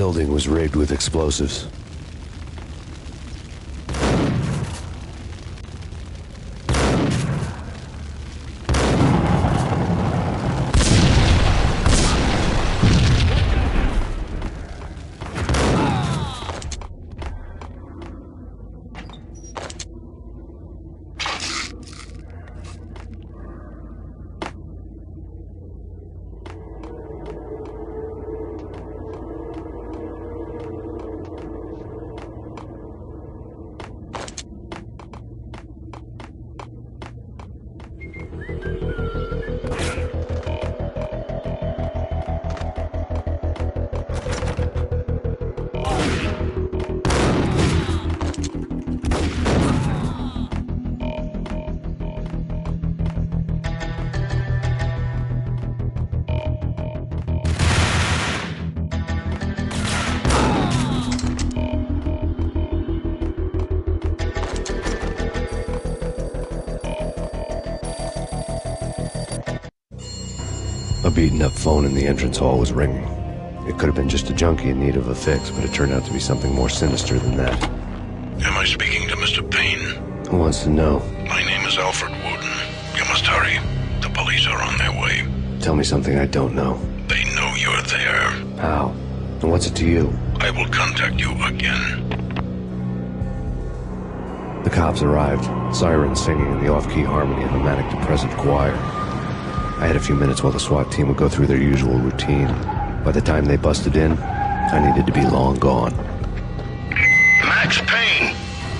building was rigged with explosives. A beaten-up phone in the entrance hall was ringing. It could have been just a junkie in need of a fix, but it turned out to be something more sinister than that. Am I speaking to Mr. Payne? Who wants to know? My name is Alfred Wooten. You must hurry. The police are on their way. Tell me something I don't know. They know you're there. How? And what's it to you? I will contact you again. The cops arrived, sirens singing in the off-key harmony of a manic-depressive choir. I had a few minutes while the SWAT team would go through their usual routine. By the time they busted in, I needed to be long gone. Max Payne,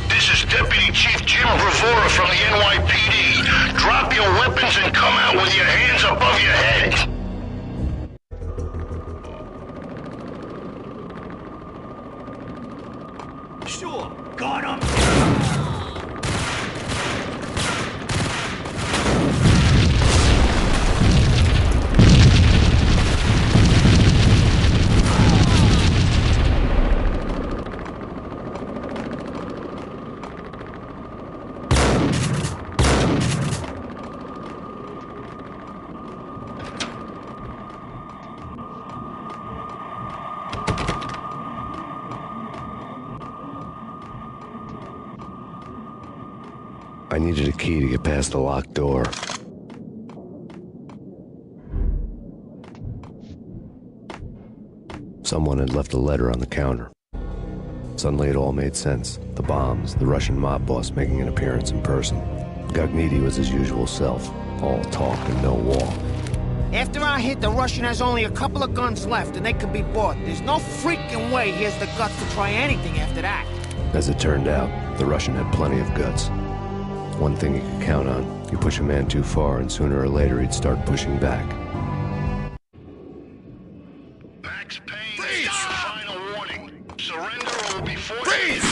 this is Deputy Chief Jim Bravura from the NYPD. Drop your weapons and come out with your hands above your head. Sure, got him. I needed a key to get past the locked door. Someone had left a letter on the counter. Suddenly it all made sense. The bombs, the Russian mob boss making an appearance in person. Gognitti was his usual self, all talk and no walk. After our hit, the Russian has only a couple of guns left, and they can be bought. There's no freaking way he has the guts to try anything after that. As it turned out, the Russian had plenty of guts. One thing you could count on, you push a man too far and sooner or later he'd start pushing back. Max Payne, this is your final warning. Surrender or will be forced. Freeze!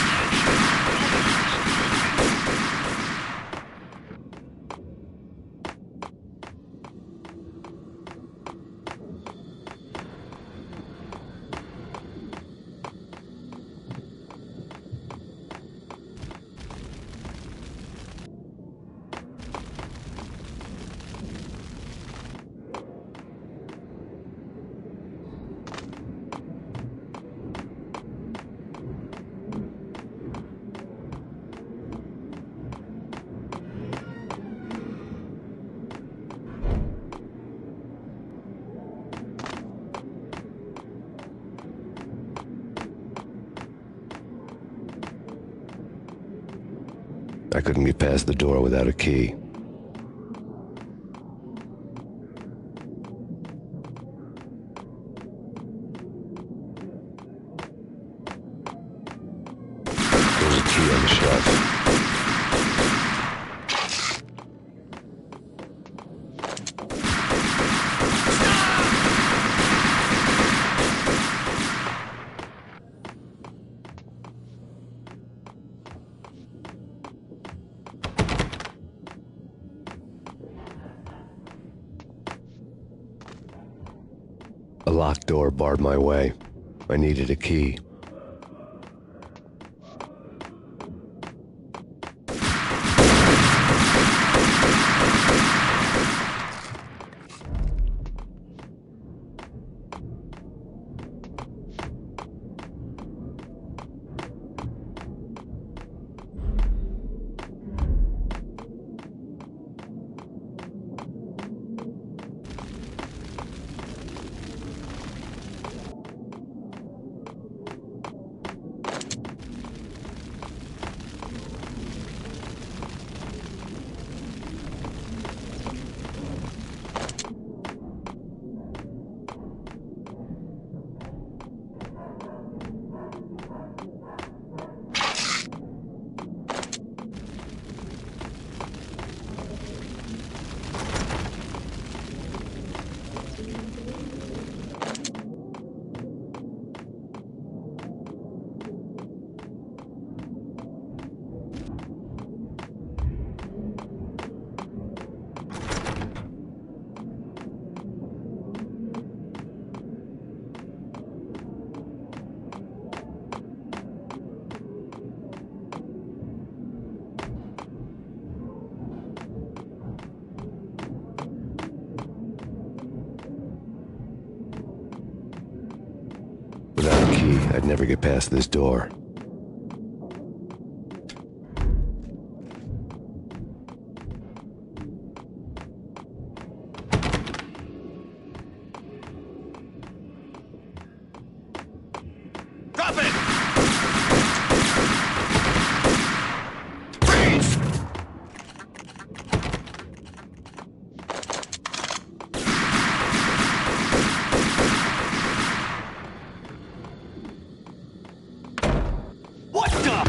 I couldn't get past the door without a key. There's a key on the shelf. A locked door barred my way. I needed a key. I'd never get past this door. Drop it! What the?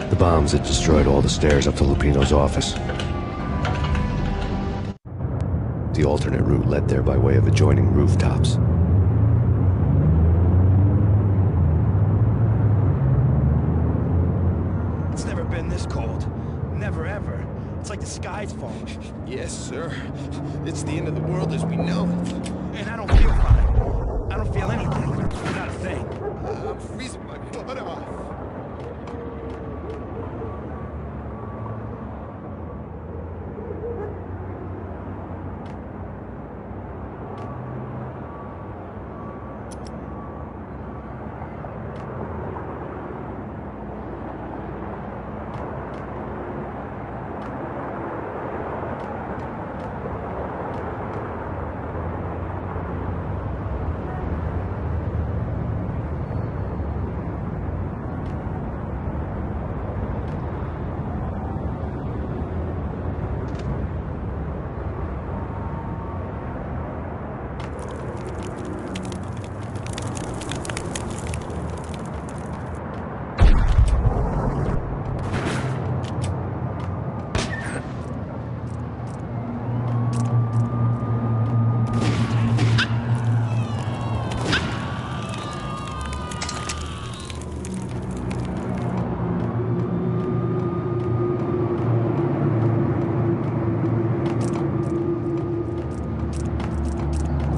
The bombs had destroyed all the stairs up to Lupino's office. The alternate route led there by way of adjoining rooftops. It's never been this cold. Never ever. It's like the sky's falling. Yes, sir. It's the end of the world as we know it. And I don't feel fine. I don't feel anything. Not a thing. I'm freezing my butt off.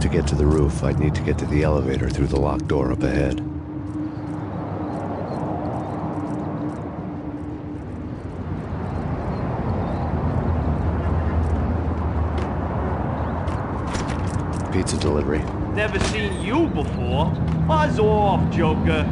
To get to the roof, I'd need to get to the elevator through the locked door up ahead. Pizza delivery. Never seen you before. Buzz off, Joker.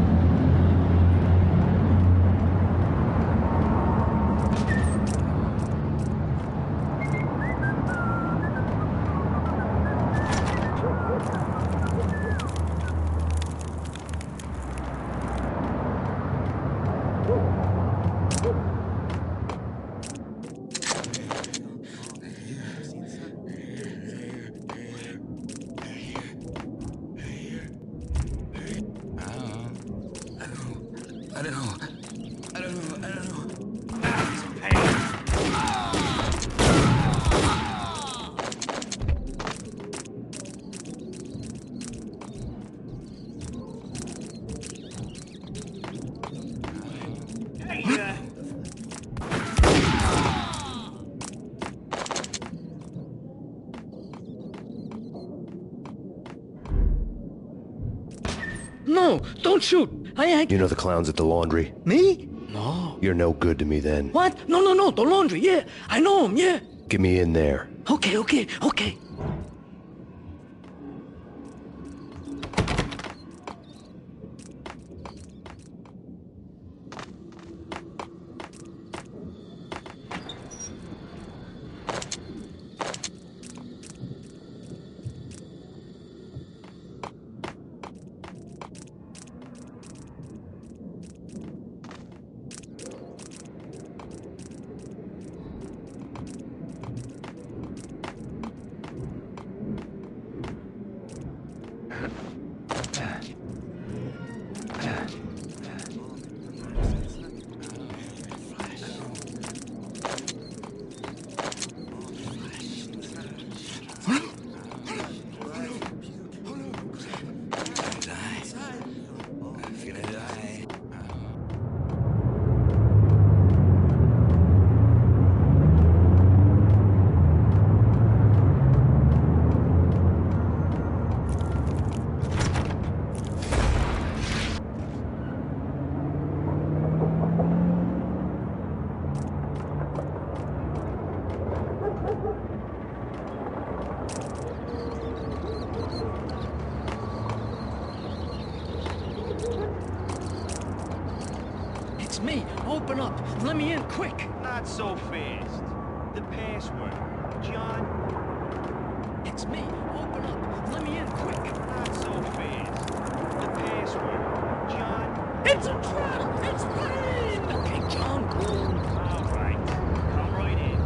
I don't know. No, don't shoot. You know the clowns at the laundry? Me? No. You're no good to me then. What? No, the laundry, yeah. I know him, yeah. Get me in there. Okay. It's me. Open up. Let me in, quick. Not so fast. The password. John? It's me. Open up. Let me in, quick. Not so fast. The password. John? It's a trap! It's Payne! Okay, John, cool. All right. Come right in.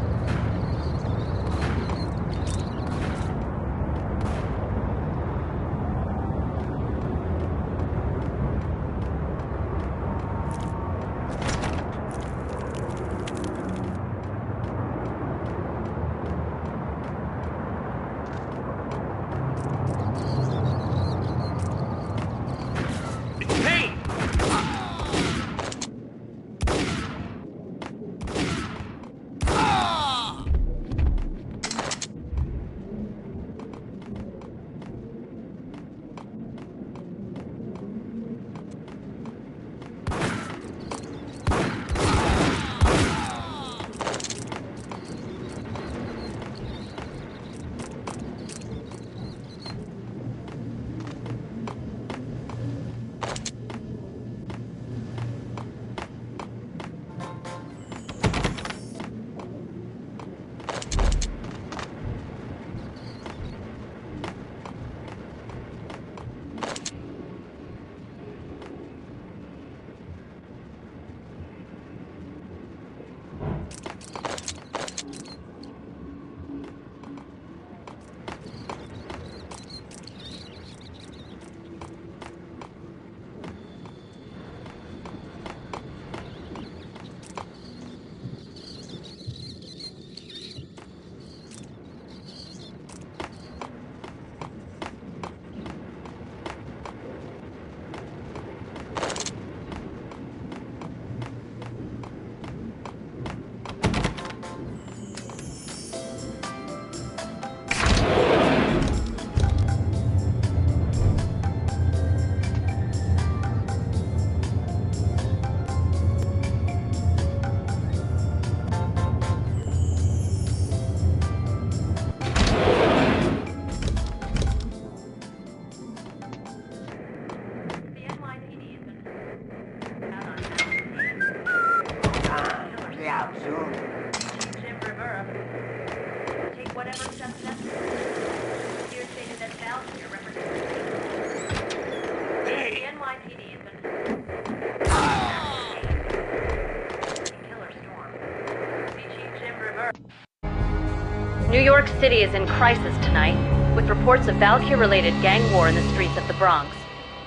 New York City is in crisis tonight, with reports of Valkyrie-related gang war in the streets of the Bronx.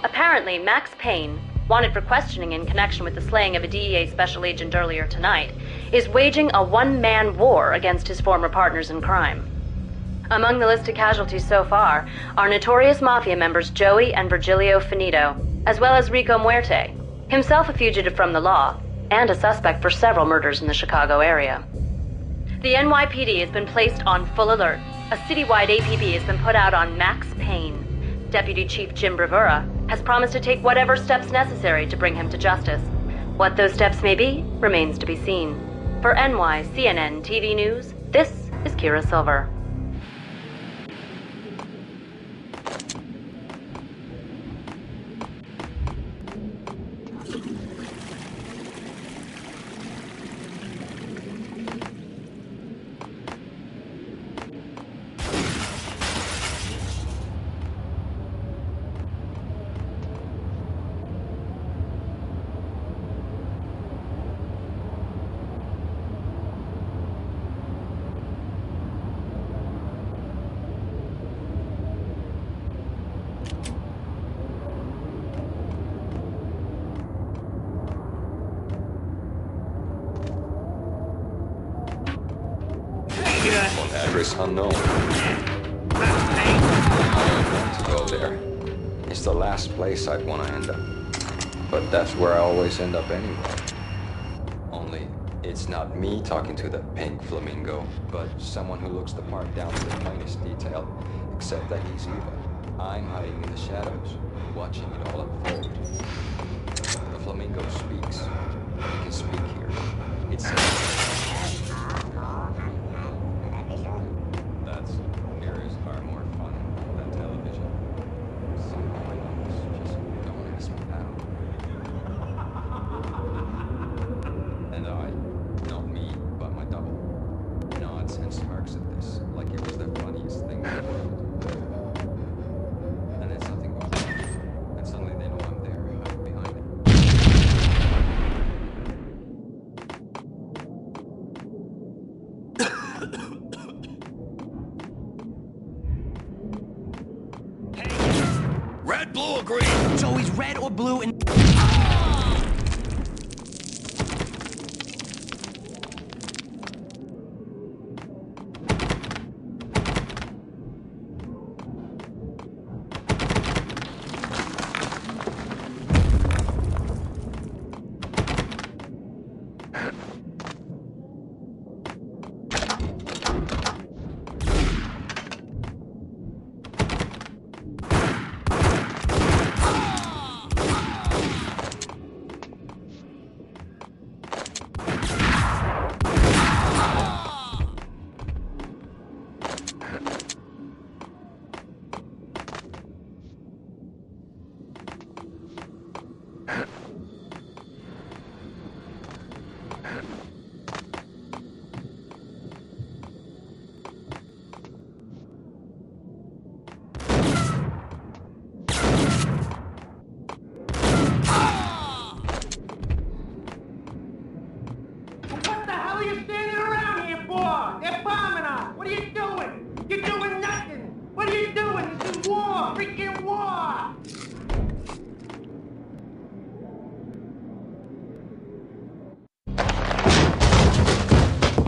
Apparently, Max Payne, wanted for questioning in connection with the slaying of a DEA special agent earlier tonight, is waging a one-man war against his former partners in crime. Among the list of casualties so far are notorious mafia members Joey and Virgilio Finito, as well as Rico Muerte, himself a fugitive from the law, and a suspect for several murders in the Chicago area. The NYPD has been placed on full alert. A citywide APB has been put out on Max Payne. Deputy Chief Jim Bravura has promised to take whatever steps necessary to bring him to justice. What those steps may be remains to be seen. For NYCNN TV News, this is Kira Silver. On address unknown. I don't want to go there. It's the last place I'd want to end up. But that's where I always end up anyway. Only, it's not me talking to the pink flamingo, but someone who looks the part down to the finest detail, except that he's evil. I'm hiding in the shadows, watching it all unfold. The flamingo speaks. He can speak here. It's that's mirrors are more fun than television. Somehow my numbers just don't ask me out. And not me, but my double, nods and smirks at this, like it was the funniest thing in the world. And then something goes wrong, and suddenly they know I'm there, hiding behind it. Red, blue, or green? It's always red or blue and...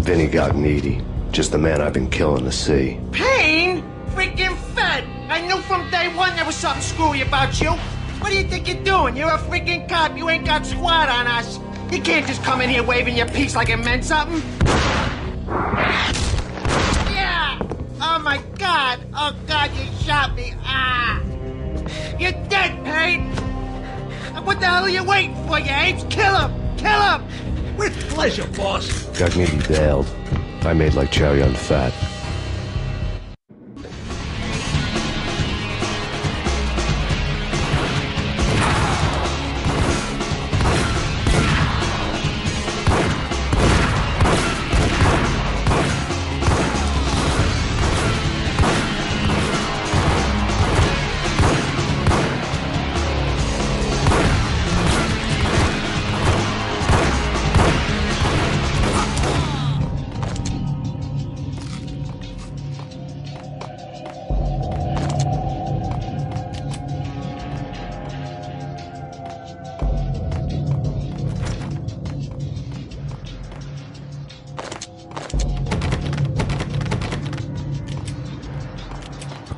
Vinny got needy. Just the man I've been killing to see. Payne? Freaking fed! I knew from day one there was something screwy about you. What do you think you're doing? You're a freaking cop. You ain't got squat on us. You can't just come in here waving your piece like it meant something. Yeah! Oh my God! Oh God, you shot me! Ah! You're dead, Payne! What the hell are you waiting for, you apes? Kill him! Kill him! With pleasure, boss. Got needy bailed. I made like Chow Yun Fat.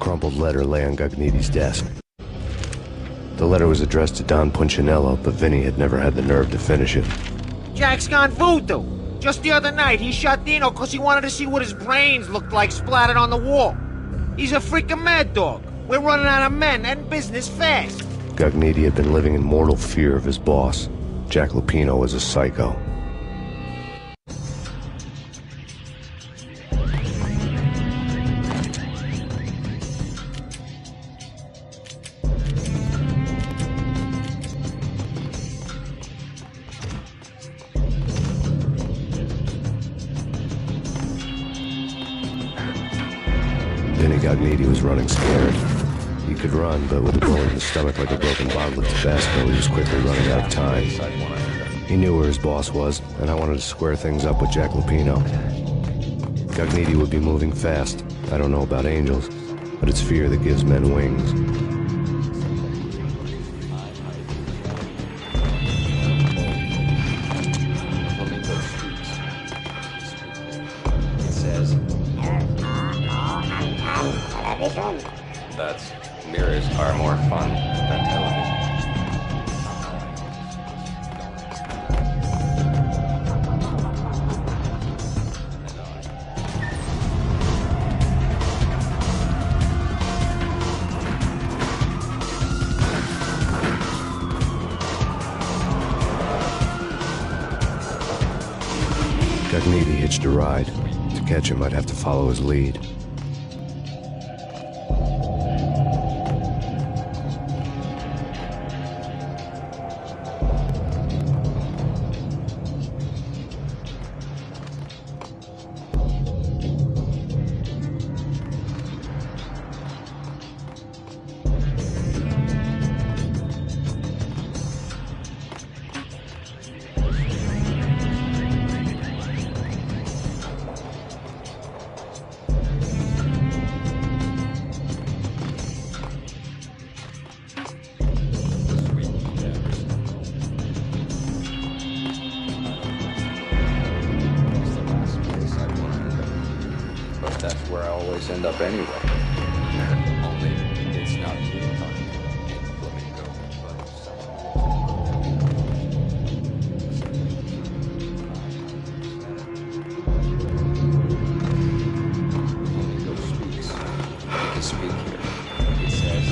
crumpled letter lay on Gagniti's desk. The letter was addressed to Don Punchinello, but Vinny had never had the nerve to finish it. Jack's gone voodoo. Just the other night, he shot Dino because he wanted to see what his brains looked like splattered on the wall. He's a freaking mad dog. We're running out of men and business fast. Gagniti had been living in mortal fear of his boss. Jack Lupino was a psycho. Vinny Gagniti was running scared. He could run, but with a bullet in the stomach like a broken bottle of Tabasco, he was quickly running out of time. He knew where his boss was, and I wanted to square things up with Jack Lupino. Gagniti would be moving fast. I don't know about angels, but it's fear that gives men wings. That's mirrors are more fun than television. Gagniti hitched a ride. To catch him, I'd have to follow his lead. That's where I always end up anyway. Only it's not flamingo, flamingo speaks. He can speak here. It says.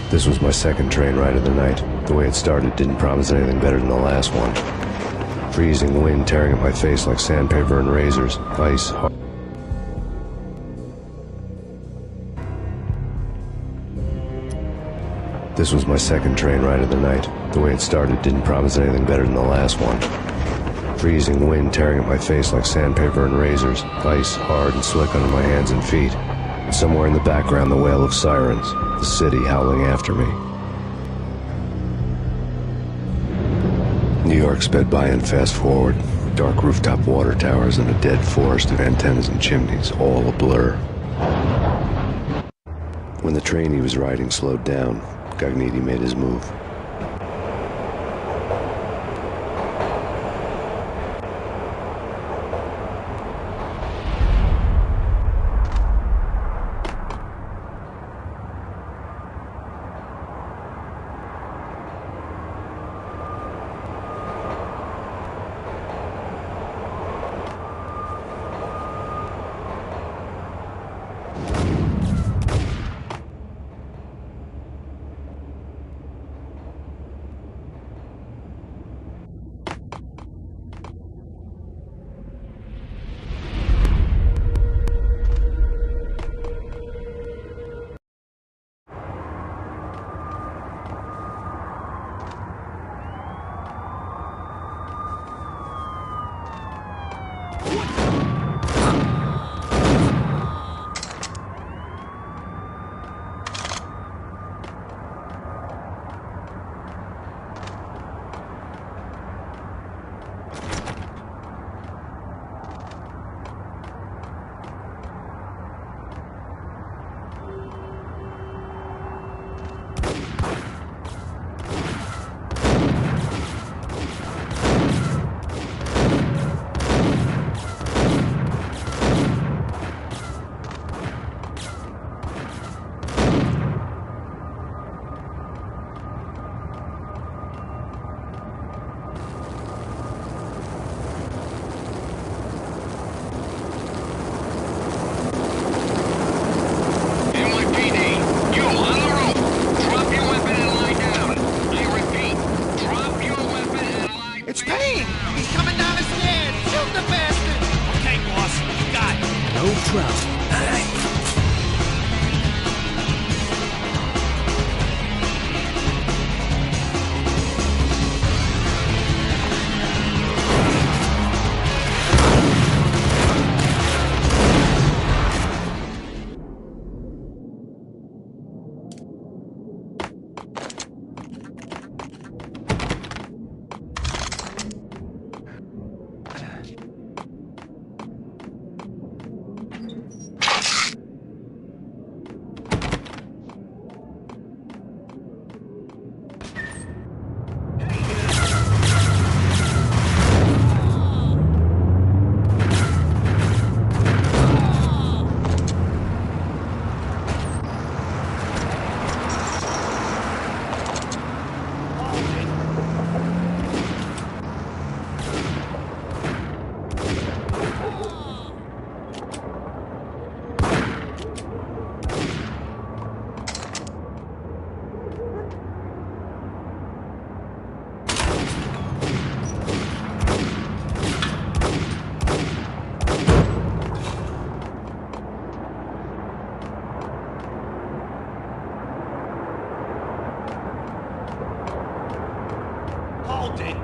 This was my second train ride of the night. The way it started didn't promise anything better than the last one. Freezing wind tearing at my face like sandpaper and razors. Ice hard. This was my second train ride of the night. The way it started didn't promise anything better than the last one. Freezing wind tearing at my face like sandpaper and razors. Ice hard and slick under my hands and feet. And somewhere in the background, the wail of sirens. The city howling after me. New York sped by in fast forward. Dark rooftop water towers and a dead forest of antennas and chimneys, all a blur. When the train he was riding slowed down, Gagniti made his move. Hold it!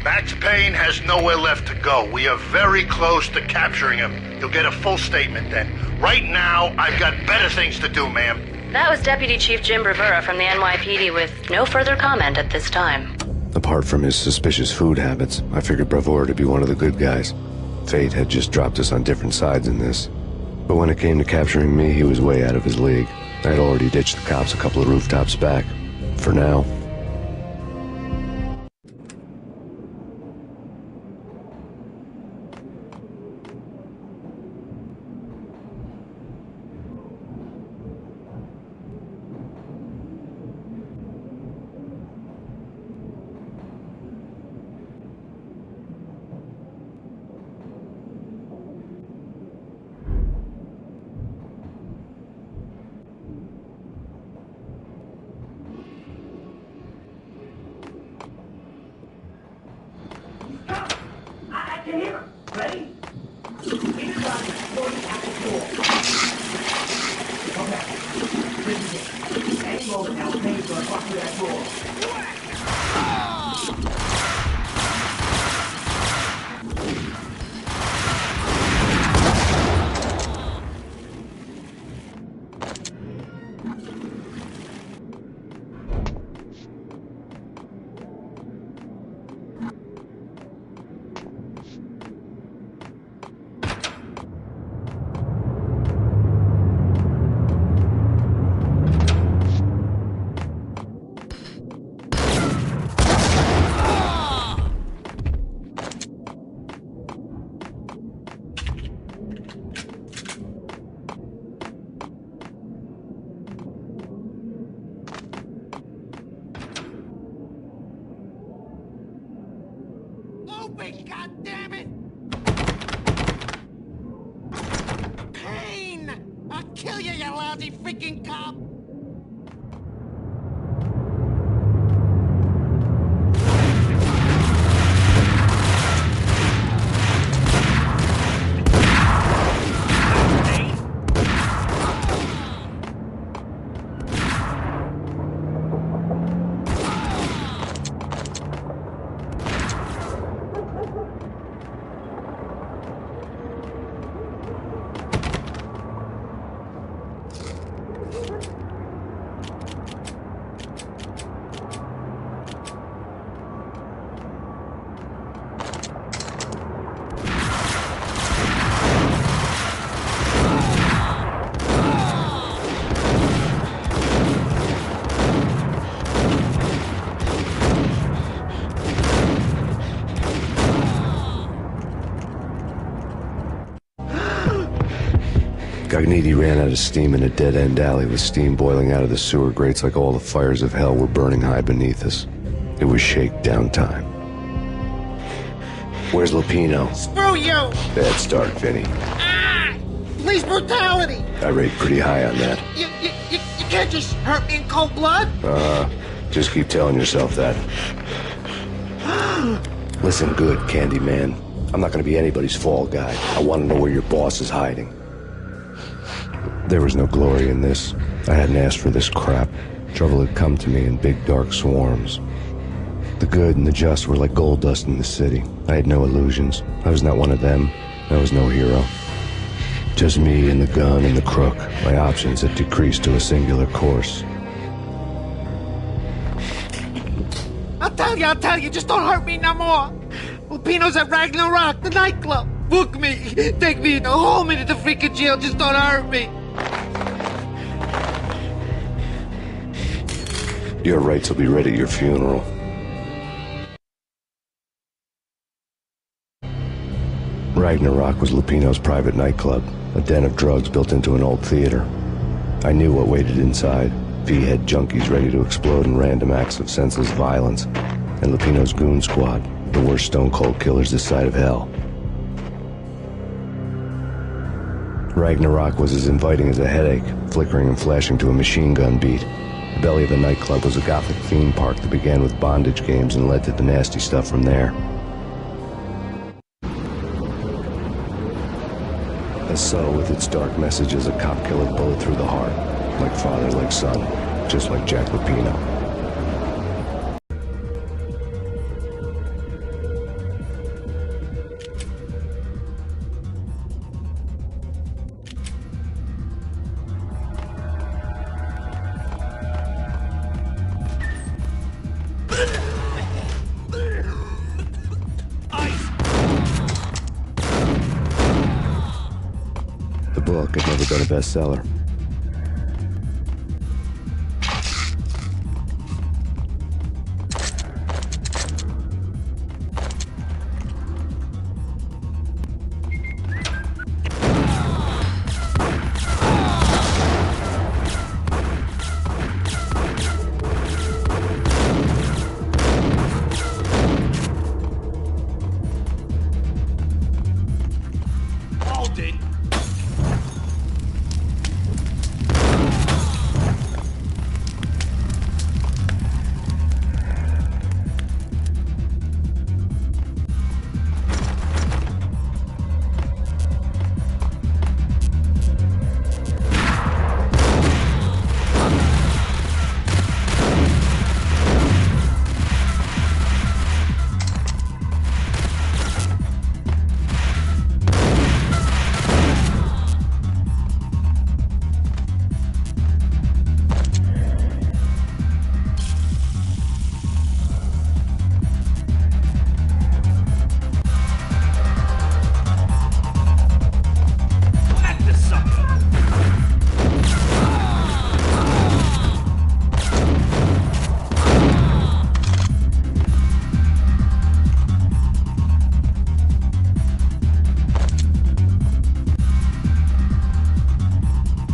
Max Payne has nowhere left to go. We are very close to capturing him. You'll get a full statement then. Right now, I've got better things to do, ma'am. That was Deputy Chief Jim Rivera from the NYPD with no further comment at this time. Apart from his suspicious food habits, I figured Bravura to be one of the good guys. Fate had just dropped us on different sides in this. But when it came to capturing me, he was way out of his league. I had already ditched the cops a couple of rooftops back. For now. Open, goddammit! Payne! I'll kill you, you lousy freaking cop! Gagniti ran out of steam in a dead-end alley with steam boiling out of the sewer grates like all the fires of hell were burning high beneath us. It was shakedown time. Where's Lupino? Screw you! Bad start, Vinny. Ah! Police brutality! I rate pretty high on that. You can't just hurt me in cold blood! Just keep telling yourself that. Listen good, Candyman. I'm not gonna be anybody's fall guy. I want to know where your boss is hiding. There was no glory in this. I hadn't asked for this crap. Trouble had come to me in big dark swarms. The good and the just were like gold dust in the city. I had no illusions. I was not one of them. I was no hero. Just me and the gun and the crook. My options had decreased to a singular course. I'll tell you, just don't hurt me no more. Lupino's at Ragnarok, the nightclub. Book me, take me, hold me to the freaking jail, just don't hurt me. Your rights will be read at your funeral. Ragnarok was Lupino's private nightclub, a den of drugs built into an old theater. I knew what waited inside. V-head junkies ready to explode in random acts of senseless violence. And Lupino's goon squad, the worst stone-cold killers this side of hell. Ragnarok was as inviting as a headache, flickering and flashing to a machine gun beat. The belly of the nightclub was a gothic theme park that began with bondage games and led to the nasty stuff from there. As subtle with its dark message as a cop-killer bullet through the heart. Like father, like son, just like Jack Lupino. book had never been a bestseller.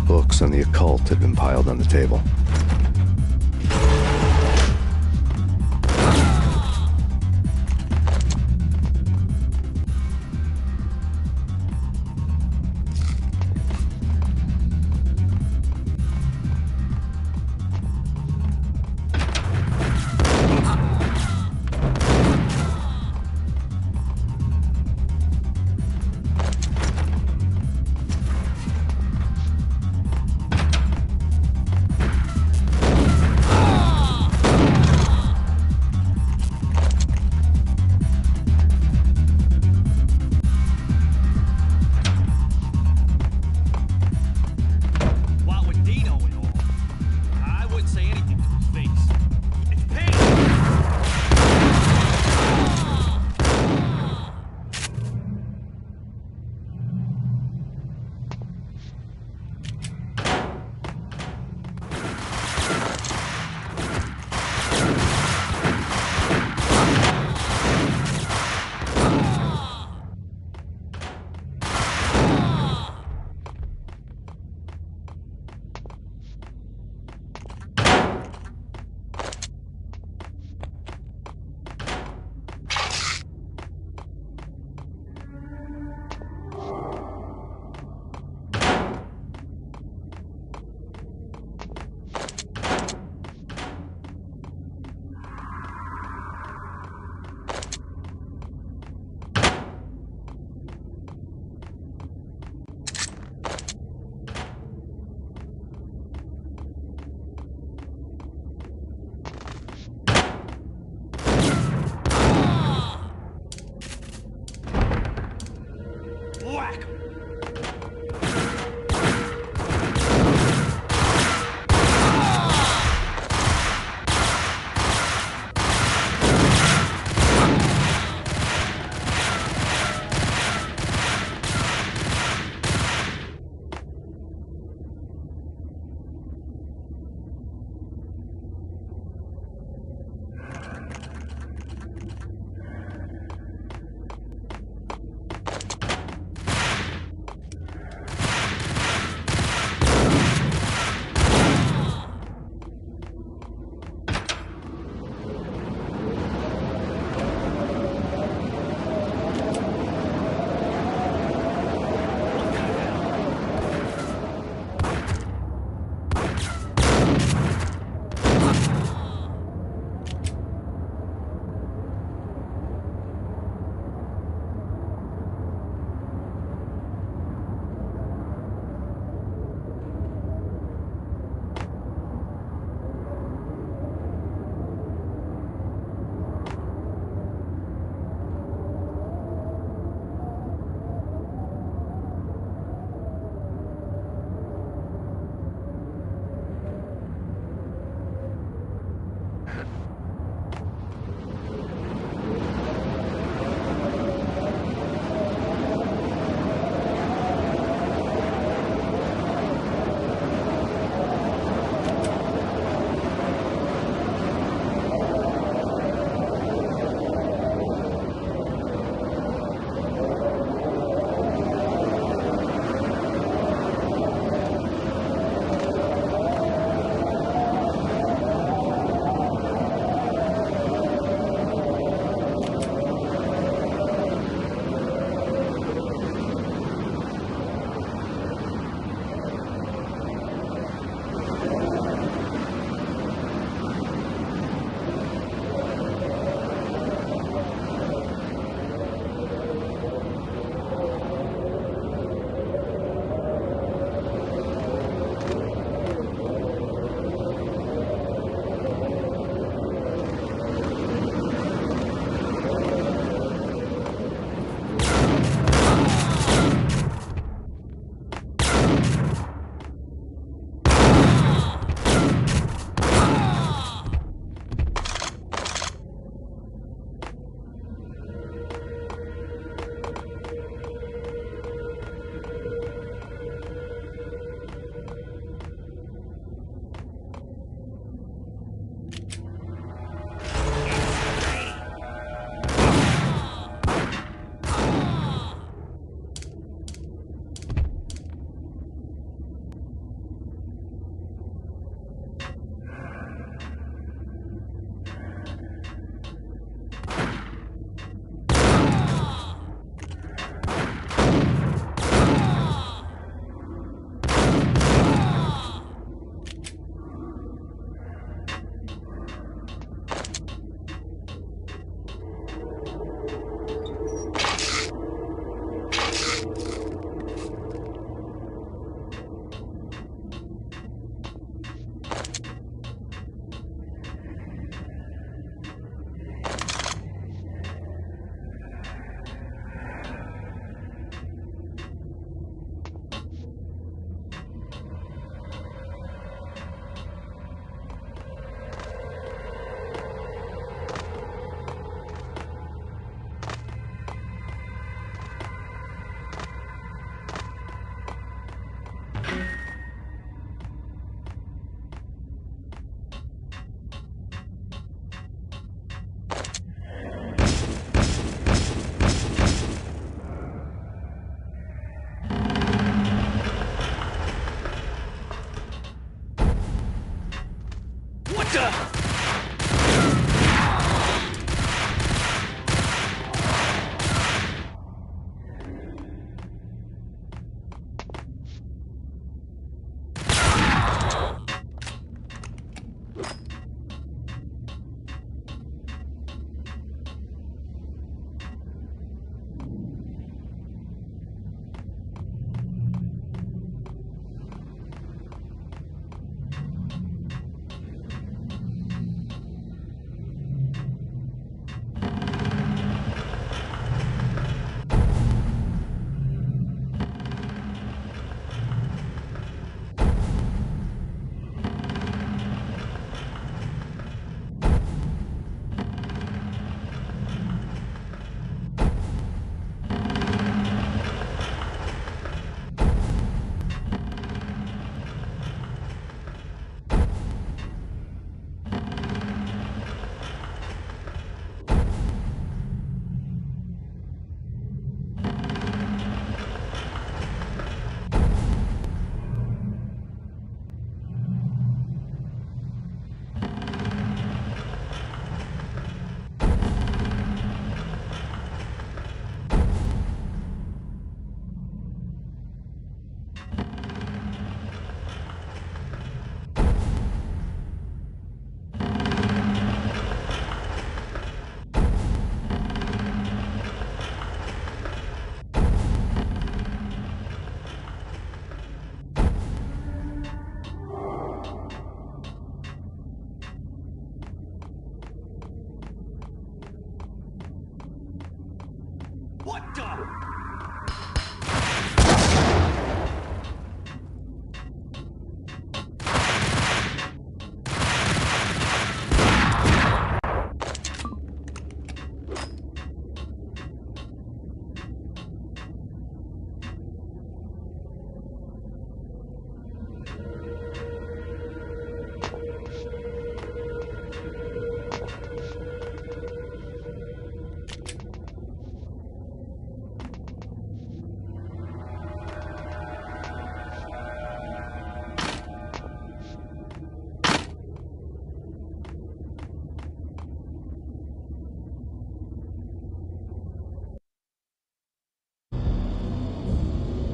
Books on the occult had been piled on the table.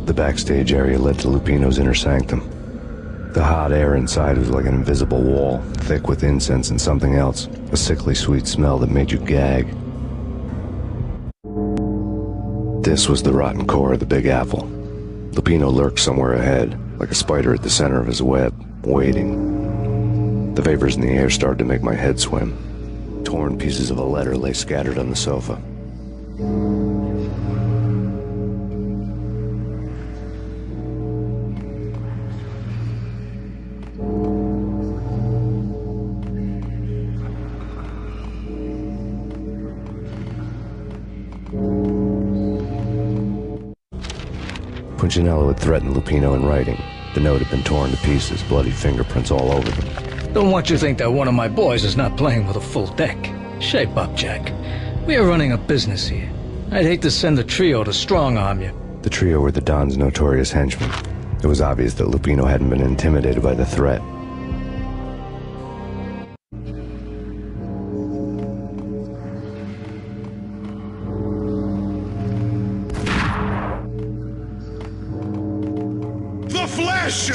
The backstage area led to Lupino's inner sanctum. The hot air inside was like an invisible wall, thick with incense and something else, a sickly sweet smell that made you gag. This was the rotten core of the Big Apple. Lupino lurked somewhere ahead, like a spider at the center of his web, waiting. The vapors in the air started to make my head swim. Torn pieces of a letter lay scattered on the sofa. Punchinello had threatened Lupino in writing. The note had been torn to pieces, bloody fingerprints all over them. Don't want you to think that one of my boys is not playing with a full deck. Shape up, Jack. We are running a business here. I'd hate to send the trio to strong-arm you. The trio were the Don's notorious henchmen. It was obvious that Lupino hadn't been intimidated by the threat.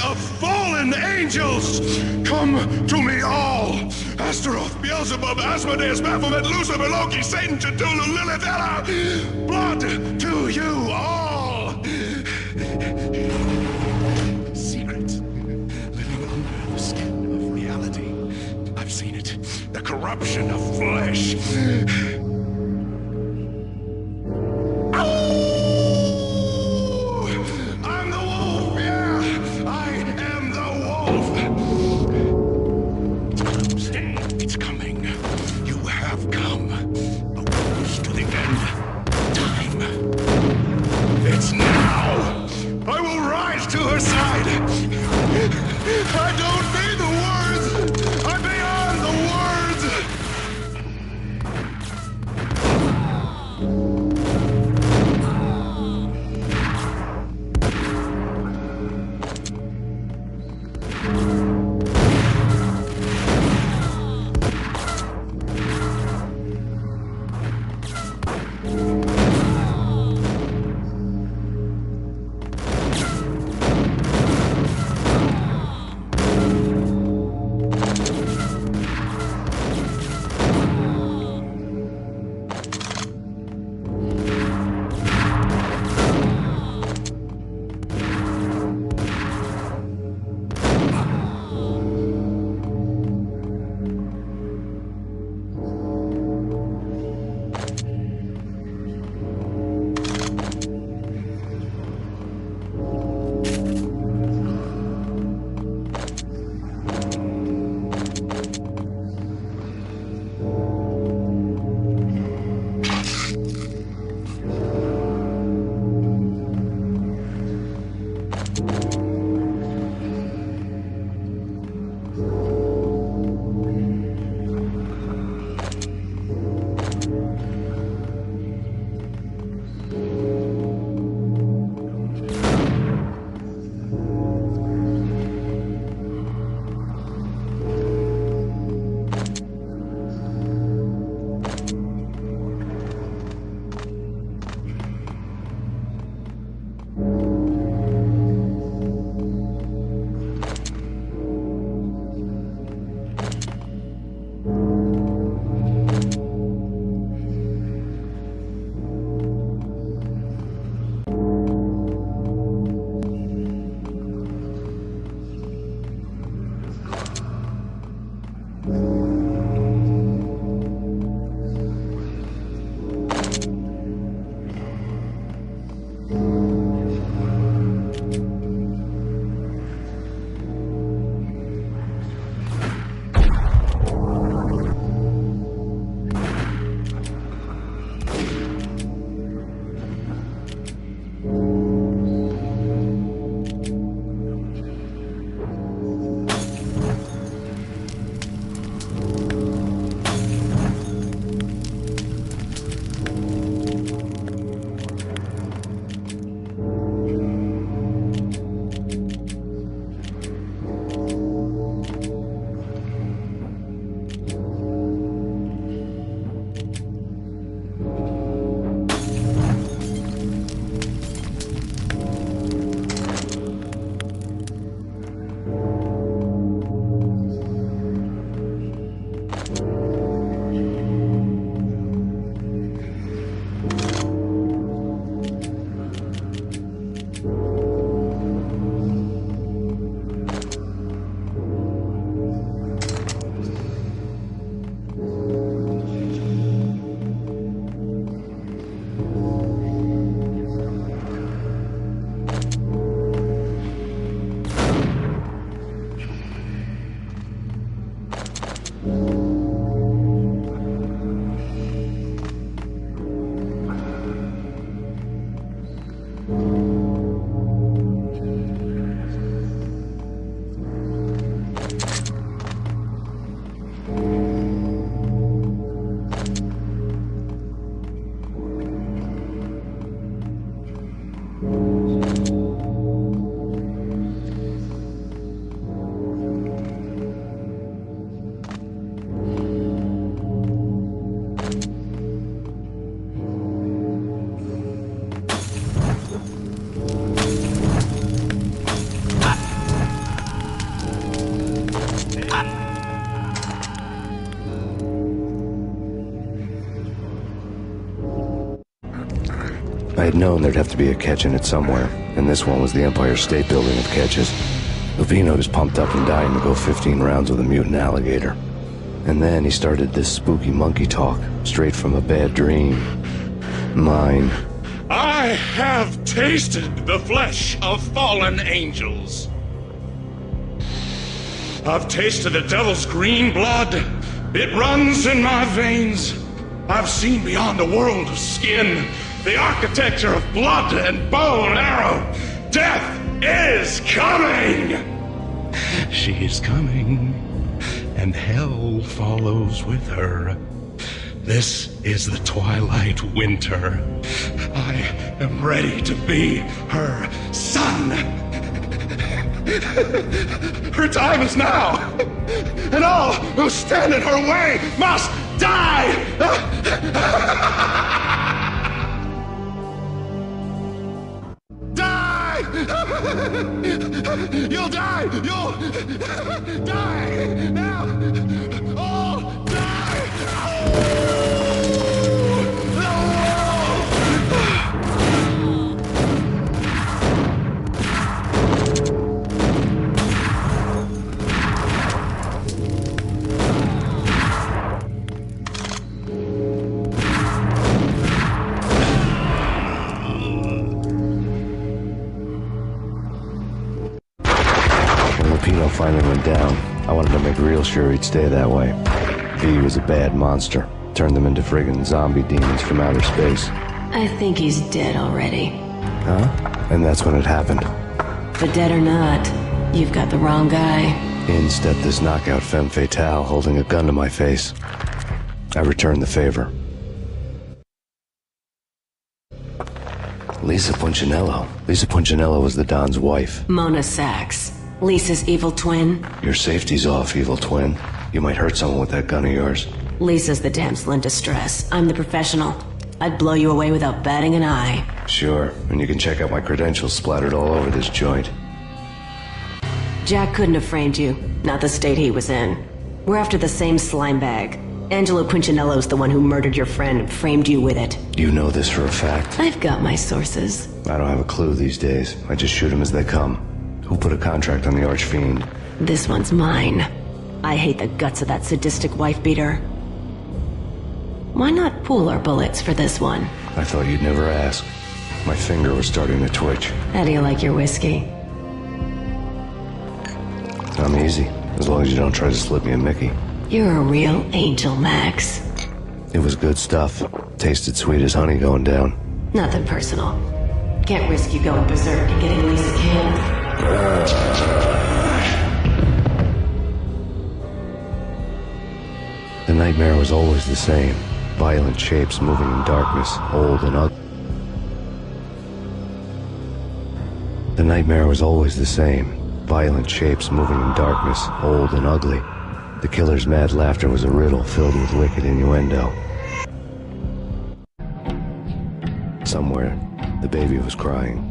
Of fallen angels, come to me all! Astaroth, Beelzebub, Asmodeus, Baphomet, Lucifer, Loki, Satan, Cthulhu, Lilith, Ella! Blood to you all! Secret, living under the skin of reality. I've seen it. The corruption of flesh. I had known there'd have to be a catch in it somewhere, and this one was the Empire State Building of catches. Lupino was pumped up and dying to go 15 rounds with a mutant alligator. And then he started this spooky monkey talk, straight from a bad dream. Mine. I have tasted the flesh of fallen angels. I've tasted the devil's green blood. It runs in my veins. I've seen beyond a world of skin, the architecture of blood and bow and arrow. Death is coming! She is coming, and hell follows with her. This is the twilight winter. I am ready to be her son. Her time is now, and all who stand in her way must die! Die! You'll die! You'll die! Now! All die! Finally went down. I wanted to make real sure he'd stay that way. V was a bad monster. Turned them into friggin' zombie demons from outer space. I think he's dead already. Huh? And that's when it happened. But dead or not, you've got the wrong guy. In stepped this knockout femme fatale holding a gun to my face. I returned the favor. Lisa Punchinello. Lisa Punchinello was the Don's wife. Mona Sachs. Lisa's evil twin. Your safety's off, evil twin. You might hurt someone with that gun of yours. Lisa's the damsel in distress. I'm the professional. I'd blow you away without batting an eye. Sure, and you can check out my credentials splattered all over this joint. Jack couldn't have framed you. Not the state he was in. We're after the same slime bag. Angelo Punchinello's the one who murdered your friend and framed you with it. You know this for a fact? I've got my sources. I don't have a clue these days. I just shoot them as they come. Who put a contract on the Archfiend? This one's mine. I hate the guts of that sadistic wife-beater. Why not pool our bullets for this one? I thought you'd never ask. My finger was starting to twitch. How do you like your whiskey? I'm easy, as long as you don't try to slip me a Mickey. You're a real angel, Max. It was good stuff. Tasted sweet as honey going down. Nothing personal. Can't risk you going berserk and getting Lisa killed. The nightmare was always the same. Violent shapes moving in darkness, old and ugly. The nightmare was always the same. Violent shapes moving in darkness, old and ugly. The killer's mad laughter was a riddle filled with wicked innuendo. Somewhere, the baby was crying.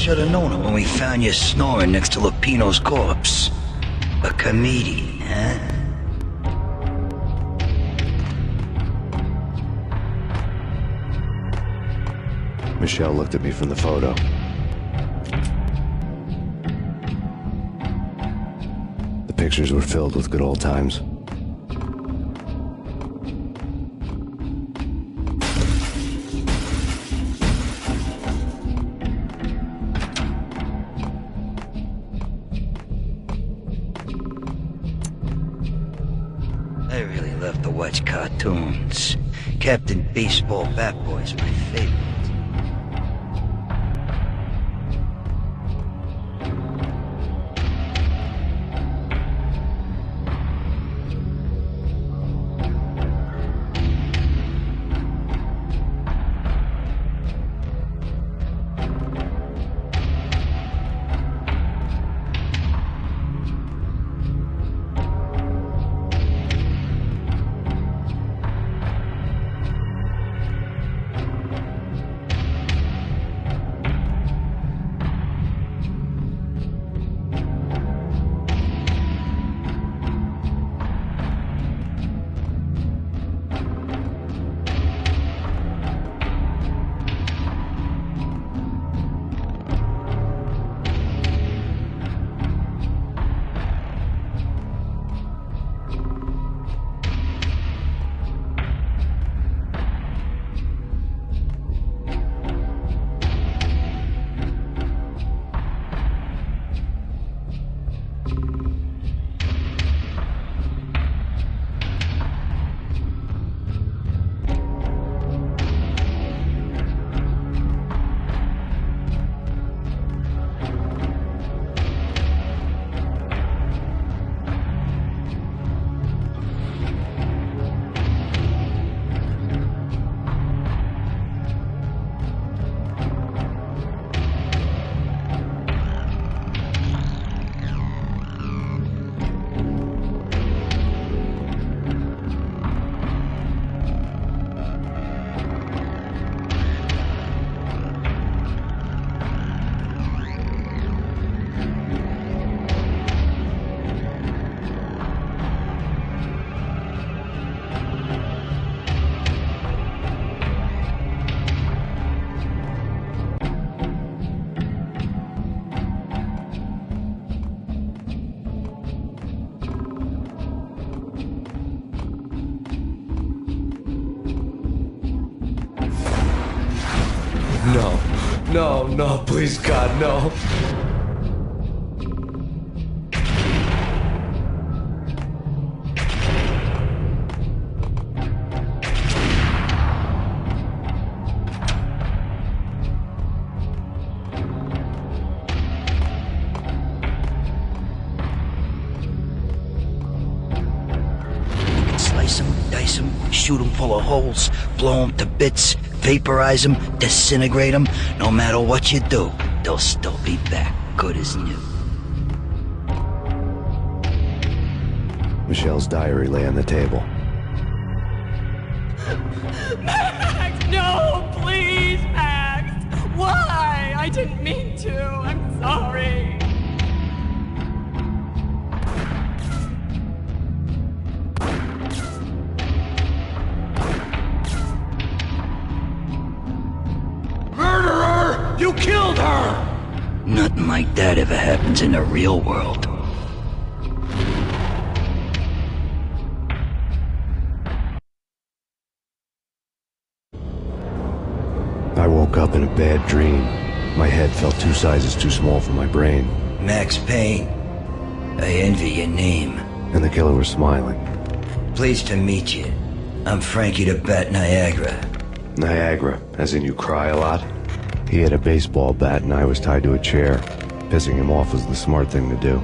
should have known it when we found you snoring next to Lupino's corpse. A comedian, huh? Michelle looked at me from the photo. The pictures were filled with good old times. I really love to watch cartoons. Captain Baseball Bat Boy's my favorite. No. No, no, please, God, no. Slice 'em, dice 'em, shoot 'em full of holes, blow 'em to bits, vaporize 'em, disintegrate 'em. No matter what you do, they'll still be back, good as new. Michelle's diary lay on the table. Max, no, please, Max. Why? I didn't mean to. I'm sorry. Murderer! You killed her! Nothing like that ever happens in the real world. I woke up in a bad dream. My head felt 2 sizes too small for my brain. Max Payne. I envy your name. And the killer was smiling. Pleased to meet you. I'm Frankie the Bat Niagara. Niagara, as in you cry a lot? He had a baseball bat and I was tied to a chair. Pissing him off was the smart thing to do.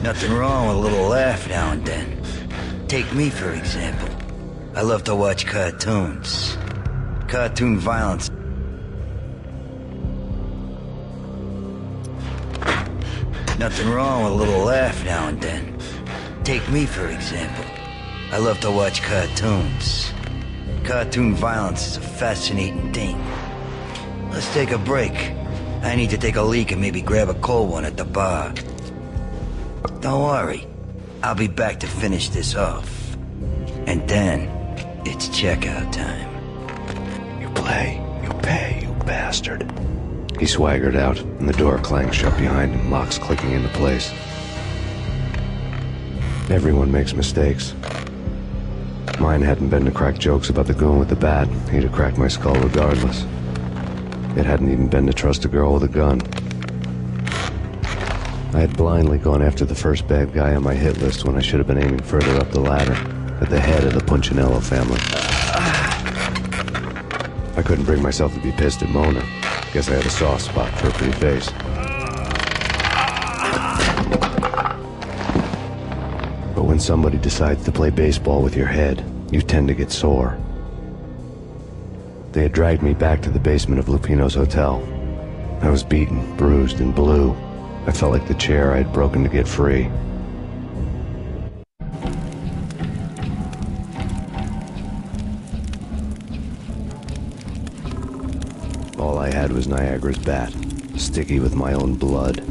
Nothing wrong with a little laugh now and then. Take me, for example. I love to watch cartoons. Cartoon violence. Nothing wrong with a little laugh now and then. Take me, for example. I love to watch cartoons. Cartoon violence is a fascinating thing. Let's take a break. I need to take a leak and maybe grab a cold one at the bar. Don't worry. I'll be back to finish this off. And then, it's checkout time. You play, you pay, you bastard. He swaggered out, and the door clanged shut behind him, locks clicking into place. Everyone makes mistakes. Mine hadn't been to crack jokes about the goon with the bat. He'd have cracked my skull regardless. It hadn't even been to trust a girl with a gun. I had blindly gone after the first bad guy on my hit list when I should have been aiming further up the ladder, at the head of the Punchinello family. I couldn't bring myself to be pissed at Mona. Guess I had a soft spot for a pretty face. But when somebody decides to play baseball with your head, you tend to get sore. They had dragged me back to the basement of Lupino's hotel. I was beaten, bruised, and blue. I felt like the chair I had broken to get free. All I had was Niagara's bat, sticky with my own blood.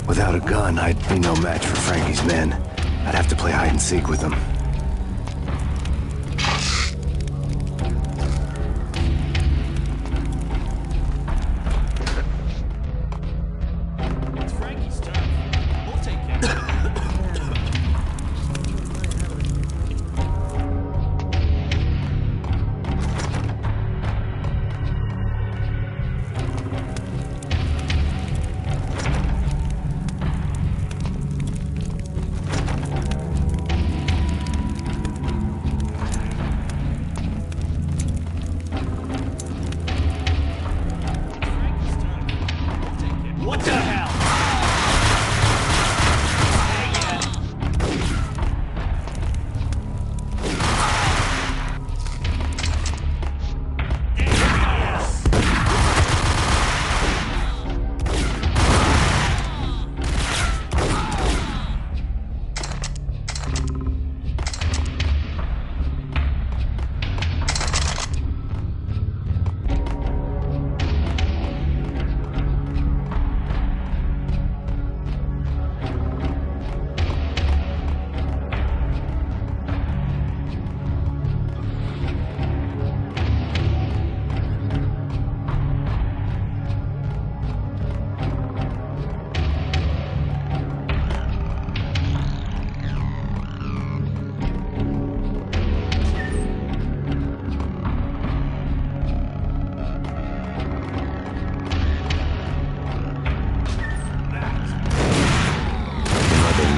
Without a gun, I'd be no match for Frankie's men. I'd have to play hide and seek with them.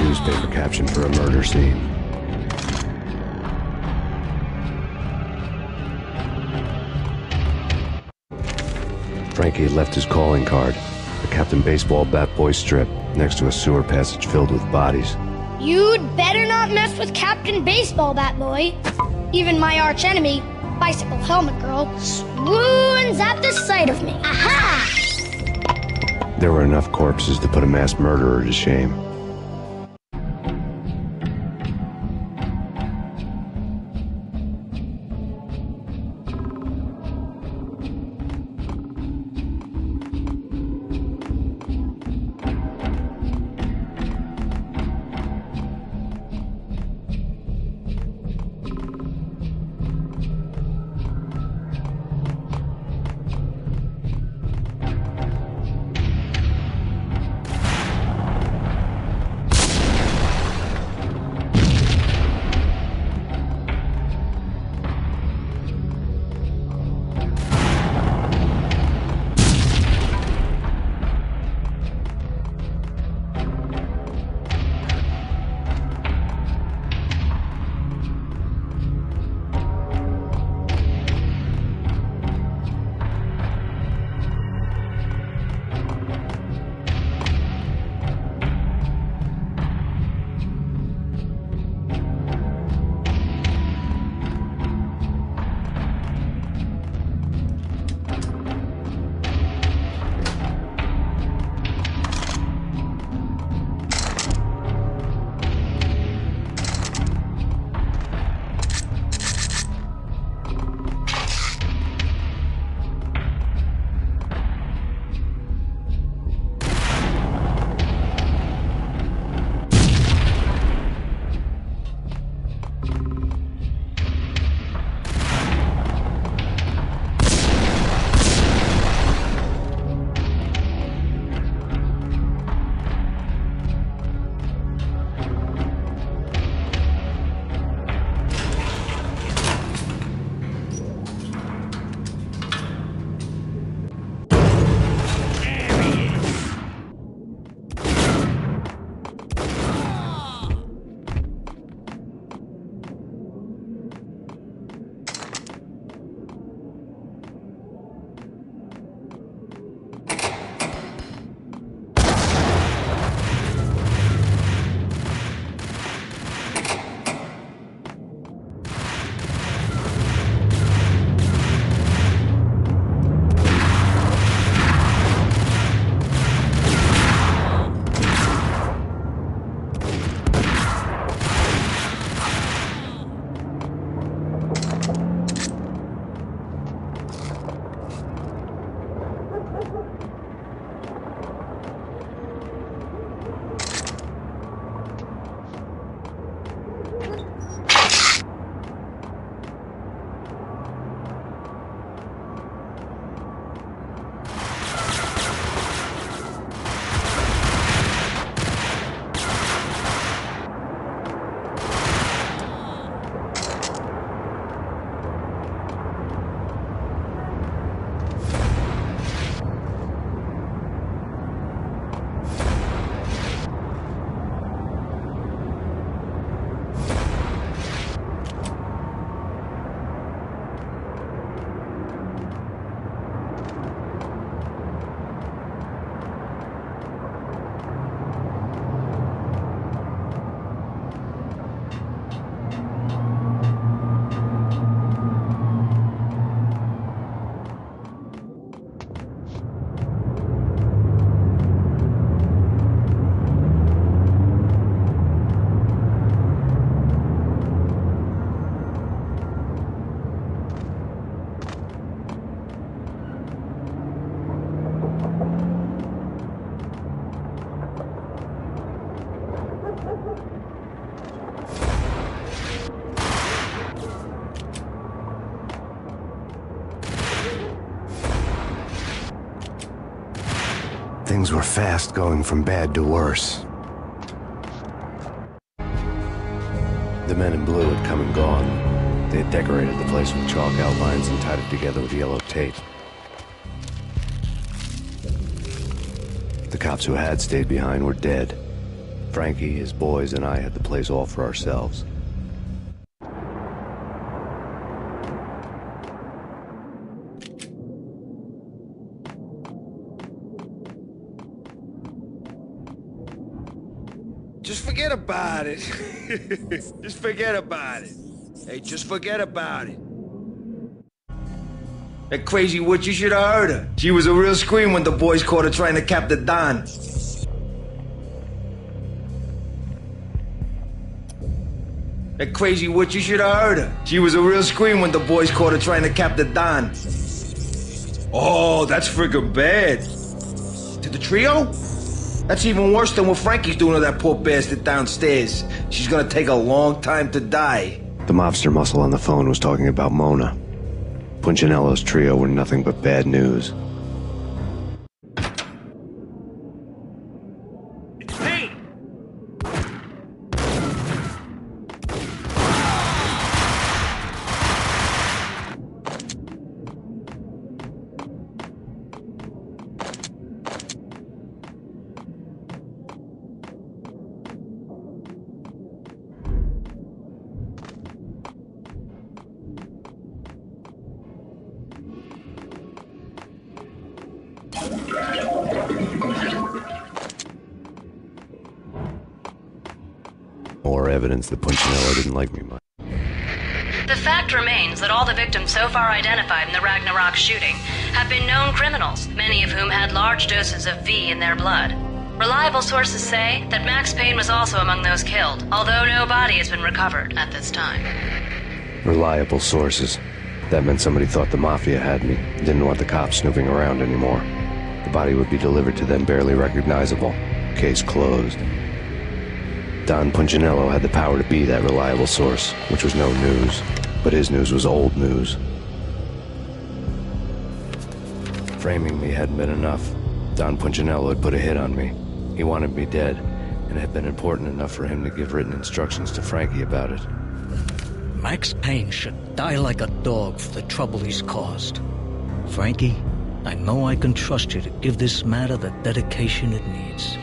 Newspaper caption for a murder scene. Frankie had left his calling card, a Captain Baseball bat boy strip, next to a sewer passage filled with bodies. You'd better not mess with Captain Baseball, Bat Boy. Even my archenemy, Bicycle Helmet Girl, swoons at the sight of me. Aha! There were enough corpses to put a mass murderer to shame. Things were fast going from bad to worse. The men in blue had come and gone. They had decorated the place with chalk outlines and tied it together with yellow tape. The cops who had stayed behind were dead. Frankie, his boys, and I had the place all for ourselves. Just forget about it. Just forget about it. Hey, just forget about it. That crazy witch, you should have heard her. She was a real scream when the boys caught her trying to cap the Don. That crazy witch, you should have heard her. She was a real scream when the boys caught her trying to cap the Don. Oh, that's friggin' bad. To the trio? That's even worse than what Frankie's doing to that poor bastard downstairs. She's gonna take a long time to die. The mobster muscle on the phone was talking about Mona. Punchinello's trio were nothing but bad news. It's Payne! More evidence that Punchinello didn't like me much. The fact remains that all the victims so far identified in the Ragnarok shooting have been known criminals, many of whom had large doses of V in their blood. Reliable sources say that Max Payne was also among those killed, although no body has been recovered at this time. Reliable sources. That meant somebody thought the Mafia had me, didn't want the cops snooping around anymore. The body would be delivered to them barely recognizable. Case closed. Don Punchinello had the power to be that reliable source, which was no news. But his news was old news. Framing me hadn't been enough. Don Punchinello had put a hit on me. He wanted me dead, and it had been important enough for him to give written instructions to Frankie about it. Max Payne should die like a dog for the trouble he's caused. Frankie, I know I can trust you to give this matter the dedication it needs.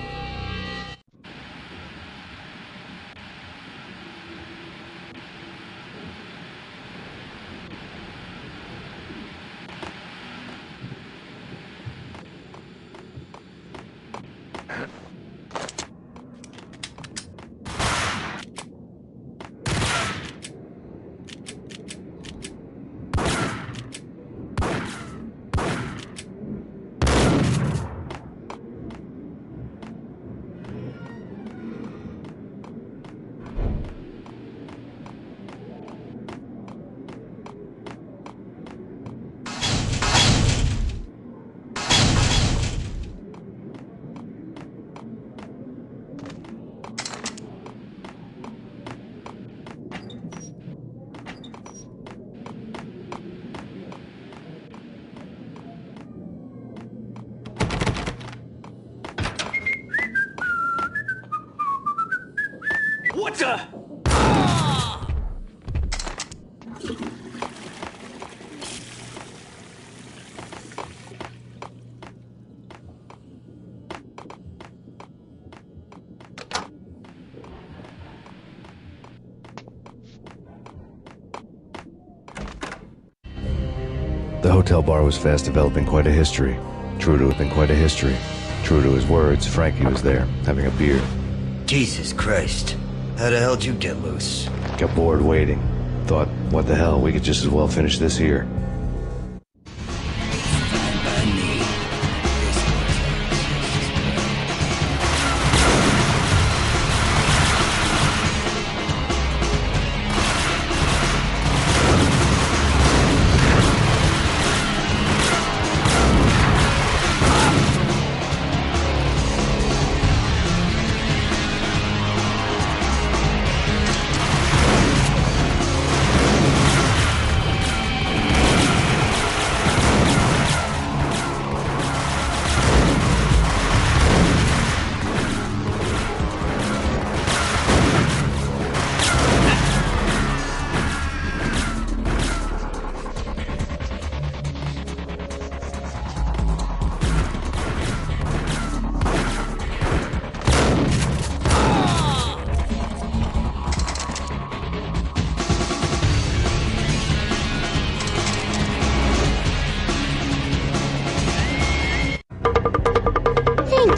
What the? The hotel bar was fast developing quite a history. True to it had been quite a history. True to his words, Frankie was there, having a beer. Jesus Christ. How the hell'd you get loose? Got bored waiting. Thought, what the hell, we could just as well finish this here.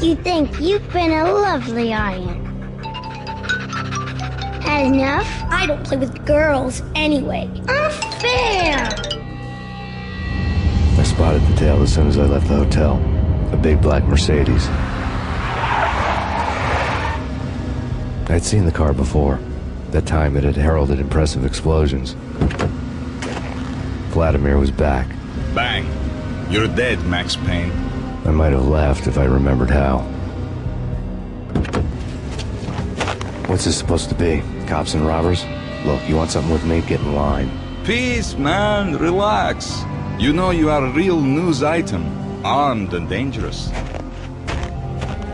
You think you've been a lovely iron. Had enough? I don't play with girls anyway. Unfair! I spotted the tail as soon as I left the hotel. A big black Mercedes. I'd seen the car before. That time it had heralded impressive explosions. Vladimir was back. Bang! You're dead, Max Payne. I might have laughed if I remembered how. What's this supposed to be? Cops and robbers? Look, you want something with me? Get in line. Peace, man. Relax. You know you are a real news item. Armed and dangerous.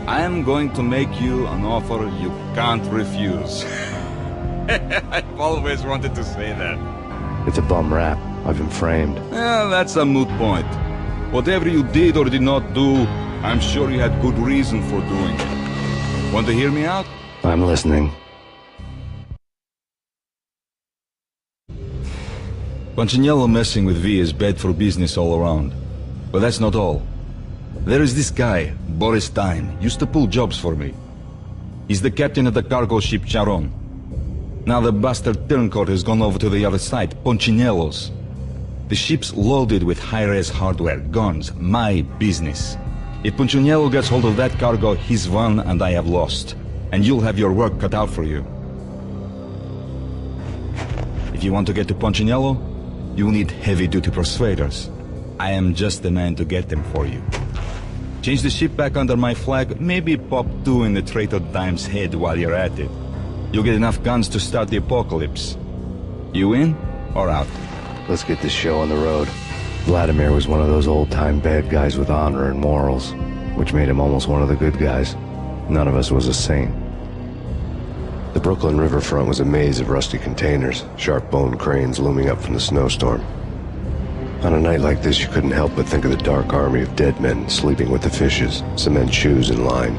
I am going to make you an offer you can't refuse. I've always wanted to say that. It's a bum rap. I've been framed. Yeah, that's a moot point. Whatever you did or did not do, I'm sure you had good reason for doing it. Want to hear me out? I'm listening. Punchinello messing with V is bad for business all around. But that's not all. There is this guy, Boris Stein, used to pull jobs for me. He's the captain of the cargo ship Charon. Now the bastard turncoat has gone over to the other side, Punchinello's. The ship's loaded with high-res hardware, guns, my business. If Punchinello gets hold of that cargo, he's won and I have lost. And you'll have your work cut out for you. If you want to get to Punchinello, you'll need heavy-duty persuaders. I am just the man to get them for you. Change the ship back under my flag, maybe pop 2 in the Traitor Dime's head while you're at it. You'll get enough guns to start the apocalypse. You in or out? Let's get this show on the road. Vladimir was one of those old-time bad guys with honor and morals, which made him almost one of the good guys. None of us was a saint. The Brooklyn riverfront was a maze of rusty containers, sharp-boned cranes looming up from the snowstorm. On a night like this, you couldn't help but think of the dark army of dead men sleeping with the fishes, cement shoes in line.